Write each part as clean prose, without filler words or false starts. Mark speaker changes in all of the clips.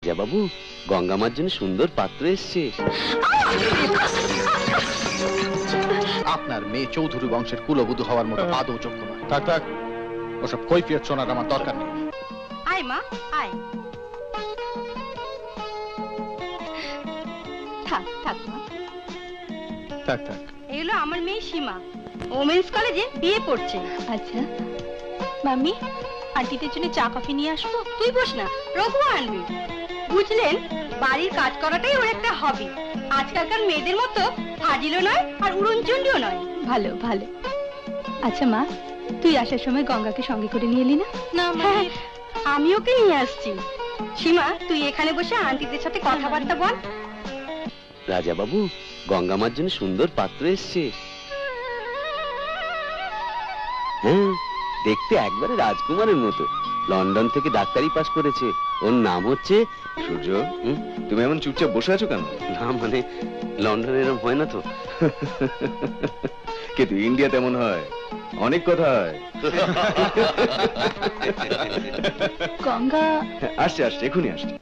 Speaker 1: যা বাবু, গঙ্গামার জন্য সুন্দর পাত্র এসছে।
Speaker 2: আপনার মেয়ে চৌধুরী বংশের কুলবধূ হওয়ার মতো আদৌ যোগ্য নয়। থাক থাক, ওসব কৈফিয়ত শোনার আমার দরকার নেই।
Speaker 3: আয় মা, আয়। থাক থাক মা,
Speaker 2: থাক থাক।
Speaker 3: এই হলো আমার মেয়ে সীমা, ওমেন্স কলেজে বিয়ে পড়ছে। আচ্ছা মাম্মি, আন্টিদের জন্য চা কফি নিয়ে আসবো? তুই বস না, রঘু আনবি। বুঝলেন, বাড়ির কাজ করাটাই ওর একটা হবি। আজকালকার মেয়েদের মতো ফাজিলও নয় আর উড়নচণ্ডীও নয়। ভালো ভালো। আচ্ছা মা, তুই আসার সময় গঙ্গাকে সঙ্গে করে নিয়ে এলি না? না হ্যাঁ, আমি ওকে নিয়ে আসছি। সীমা, তুই এখানে বসে আন্টিদের সাথে কথাবার্তা বল।
Speaker 1: রাজা বাবু, গঙ্গামার জন্য সুন্দর পাত্র এসছে। হ্যাঁ, দেখতে একবারে রাজকুমারের মতো। লন্ডন থেকে ডাক্তারি পাস করেছে। ওর নাম হচ্ছে সূর্য।
Speaker 4: তুমি এমন চুপচাপ বসে আছো কেন?
Speaker 1: না মানে, লন্ডনে এরকম হয় না তো।
Speaker 4: কিন্তু ইন্ডিয়া তেমন হয়, অনেক কথা হয়।
Speaker 3: গঙ্গা
Speaker 4: আসছে আসছে, এখনই আসছে।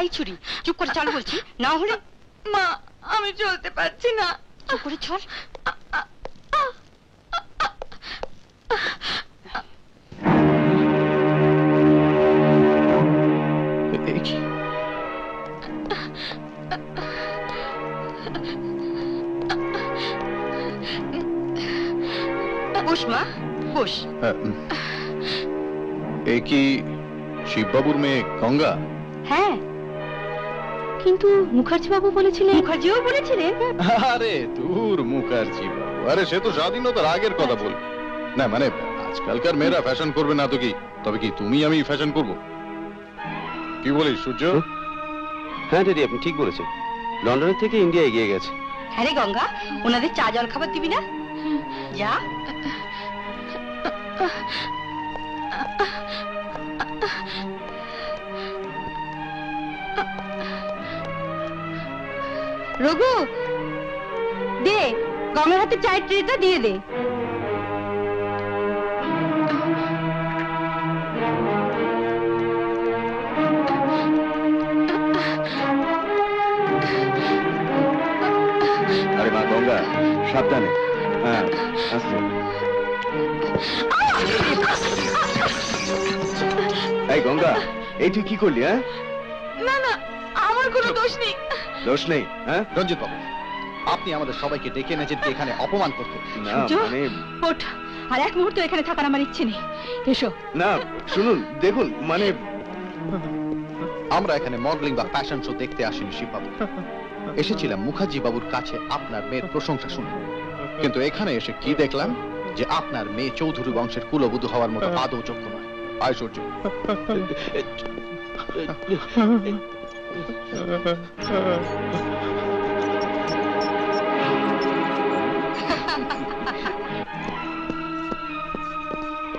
Speaker 3: এই ছুরি, চুপ করে চল বলছি, না হলে। মা, আমি চলতে পারছি না। চুপ করে চল। বস মা, বস।
Speaker 2: এ কি শিববাবুর মেয়ে গঙ্গা?
Speaker 3: হ্যাঁ, কিন্তু মুখার্জি বাবু বলেছিলেন। মুখার্জিও বলেছিলেন?
Speaker 2: আরে দূর মুখার্জি বাবু, আরে সে তো স্বাধীনতার আগের কথা বল না। মানে আজকালকার মেয়েরা ফ্যাশন করবে না তো কি? তবে কি তুমি আমি ফ্যাশন করব? কি বলিস সূর্য?
Speaker 1: হ্যাঁ দিদি, আপনি ঠিক বলেছেন। লন্ডনের থেকে ইন্ডিয়া এগিয়ে গেছে।
Speaker 3: হ্যাঁ রে গঙ্গা, ওনাদের চা জল খাবার দিবি না? যা। রঘু, দে গঙ্গার হাতে চায়ের ট্রেটা দিয়ে দে।
Speaker 4: আরে মা গঙ্গা, সাবধানে। হ্যাঁ, আসছে। এই গঙ্গা, এই তুই কি করলি? হ্যাঁ,
Speaker 3: না না, আমার কোনো দোষ নেই।
Speaker 4: দোষ নেই? হ্যাঁ,
Speaker 2: রঞ্জিত বাবু, আপনি আমাদের সবাইকে ডেকে এনেছেন কি এখানে অপমান করতে?
Speaker 4: না
Speaker 3: সূর্য,
Speaker 4: মানে,
Speaker 3: ওঠ। আর এক মুহূর্ত এখানে থাকার আমার ইচ্ছে নেই। এসো।
Speaker 4: না শুনুন, দেখুন মানে,
Speaker 2: আমরা এখানে মডেলিং বা ফ্যাশন শো দেখতে আসিনি শিববাবু। এসেছিলাম মুখার্জি বাবুর কাছে আপনার মেয়ের প্রশংসা শুনতে। কিন্তু এখানে এসে কি দেখলাম, যে আপনার মেয়ে চৌধুরী বংশের কুলবধূ হওয়ার মতো আদৌ যোগ্য নয়। আয় সূর্য।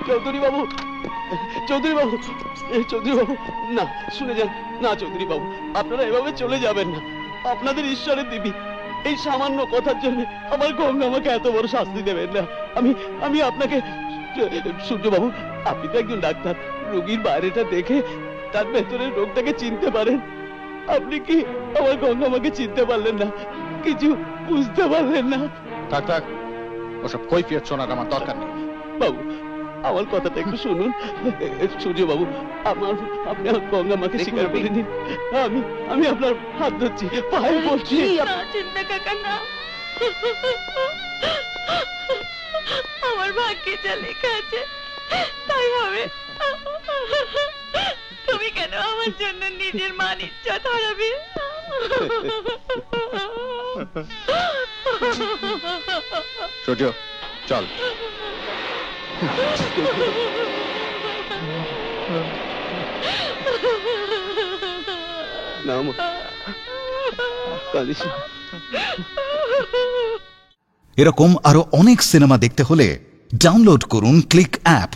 Speaker 1: চৌধুরী বাবু, চৌধুরী বাবু, চৌধুরী বাবু, না শুনে যান। না চৌধুরী বাবু, আপনারা এভাবে চলে যাবেন না। আপনাদের ঈশ্বরের দিবি, এই সামান্য কথার জন্য আমার গঙ্গা আমাকে এত বড় শাস্তি দেবেন না। আমি আপনাকে, সূর্য বাবু, আপনি তো একজন ডাক্তার, রোগীর বাইরেটা দেখে তার ভেতরের রোগটাকে চিনতে পারেন। আপনি কি আমার গঙ্গা আমাকে চিনতে পারলেন না? কিছু বুঝতে পারলেন না?
Speaker 2: থাক থাক, ওসব কৈফিয়ত শোনার আমার দরকার নেই।
Speaker 1: বাবু, আমার কথাটা একটু শুনুন। সূর্য বাবু, আপনি আমার গঙ্গা মাকে স্বীকার করে নিন। আমি আপনার হাত ধরছি, পায়ে পড়ছি।
Speaker 3: চিন্তা কাকা না, আমার ভাগ্যে যা লেখা আছে তাই হবে। তুমি কেন আমার জন্য নিজের মান ইচ্ছা হারাবে?
Speaker 2: সূর্য চল।
Speaker 1: না মা, কাঁদিস না।
Speaker 5: এরকম আরো অনেক সিনেমা দেখতে হলে ডাউনলোড করুন ক্লিক অ্যাপ।